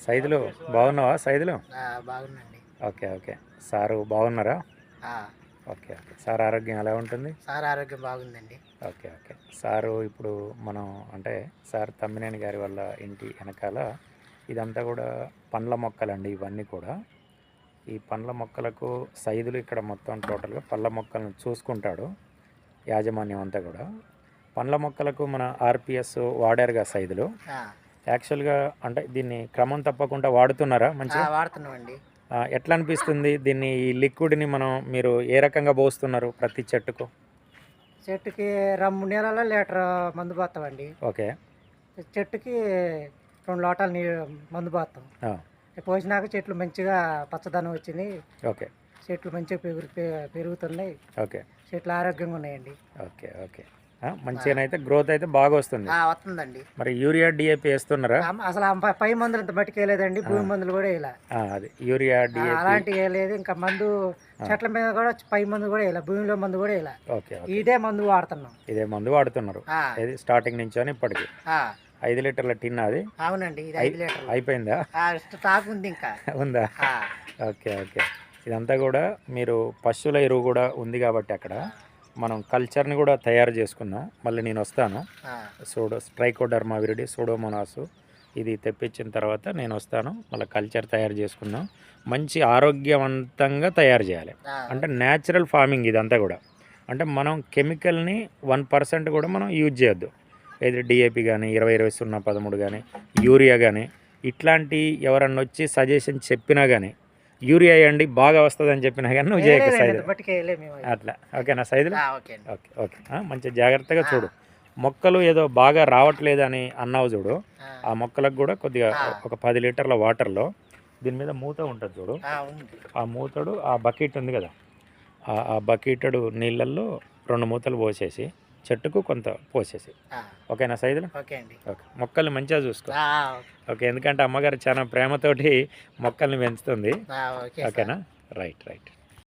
సైదులు బాగున్నావా సైదులు? బాగుందండి. Okay okay. Sir బాగున్నారా? ఆ, ఓకే ఓకే. సార్ ఆరోగ్యం ఎలా ఉంటుంది? సార్ ఆరోగ్యం బాగుందండి. Okay okay. సారు ఇప్పుడు మనం అంటే సార్ తమ్మినేని గారి వాళ్ళ ఇంటి వెనకాల ఇదంతా కూడా పండ్ల మొక్కలండి ఇవన్నీ కూడా. ఈ పండ్ల మొక్కలకు సైదులు ఇక్కడ మొత్తం టోటల్గా పళ్ళ మొక్కలను చూసుకుంటాడు యాజమాన్యం అంతా కూడా. పండ్ల మొక్కలకు మన ఆర్పిఎస్ వాడారుగా సైదులు. ఆ, యాక్చువల్గా అంటే దీన్ని క్రమం తప్పకుండా వాడుతున్నారా మంచిగా? వాడుతున్నామండి. ఎట్లా అనిపిస్తుంది దీన్ని ఈ లిక్విడ్ని మీరు ఏ రకంగా పోస్తున్నారు ప్రతి చెట్టుకు? చెట్టుకి 2 3 నెలల్లో లీటర్ మందు పోస్తామండి. ఓకే. చెట్టుకి 2 లోటాలు మందు పోస్తాం. ఆ, పోసినాక చెట్లు మంచిగా పచ్చదనం వచ్చింది. ఓకే చెట్లు మంచిగా పెరుగుతున్నాయి. ఓకే చెట్లు ఆరోగ్యంగా ఉన్నాయండి. Okay okay. మంచిగానైతే గ్రోత్ అయితే బాగా వస్తుంది. వస్తుందండి. మరి యూరియా డిఏపి వేస్తున్నారా? అసలు పై మందులు ఇంత మట్టుకు వేయలేదండి. భూమి మందులు కూడా వేయాల. అది యూరియా డిఏపి అలాంటివి వేయలేదు. ఇంకా మందు చెట్ల మీద కూడా పై మందు కూడా వేయాల, భూమిలో మందు కూడా వేయాల. Okay okay. ఇదే మందు వాడుతున్నాం. ఇదే మందు వాడుతున్నారు ఇది స్టార్టింగ్ నుంచి అని ఇప్పటికి 5 లీటర్ల టిన్ అది? అవునండి, ఇది 5 లీటర్లు అయిపోయిందా? స్టాక్ ఉంది ఇంకా. ఉందా? Okay okay. ఇదంతా కూడా మీరు పశువుల ఎరువు కూడా ఉంది కాబట్టి అక్కడ మనం కల్చర్ని కూడా తయారు చేసుకుందాం. మళ్ళీ నేను వస్తాను. ట్రైకోడర్మా విరిడి సూడోమోనాసు ఇది తెప్పించిన తర్వాత నేను వస్తాను. మళ్ళీ కల్చర్ తయారు చేసుకుందాం. మంచి ఆరోగ్యవంతంగా తయారు చేయాలి. అంటే న్యాచురల్ ఫార్మింగ్ ఇదంతా కూడా. అంటే మనం కెమికల్ని 1% కూడా మనం యూజ్ చేయొద్దు. ఏది డిఏపి కానీ 20-20-0-13 కానీ యూరియా కానీ ఇట్లాంటి ఎవరన్నా వచ్చి సజెషన్ చెప్పినా కానీ యూరియా వేయండి బాగా వస్తుంది అని చెప్పినా కానీ నువ్వు చేయక సైదులు అట్లా. ఓకేనా సైదులు? Okay okay. మంచి జాగ్రత్తగా చూడు. మొక్కలు ఏదో బాగా రావట్లేదని అన్నావు చూడు, ఆ మొక్కలకు కూడా కొద్దిగా ఒక 10 లీటర్ల వాటర్లో దీని మీద మూత ఉంటుంది చూడు, ఆ మూతడు ఆ బకెట్ ఉంది కదా, ఆ బకెటడు నీళ్ళల్లో 2 మూతలు పోసేసి చెట్టుకు కొంత పోసేసి. ఓకేనా సైదులు? ఓకే. మొక్కల్ని మంచిగా చూసుకో. ఓకే, ఎందుకంటే అమ్మగారు చాలా ప్రేమతోటి మొక్కల్ని పెంచుతుంది. ఓకేనా? Right right.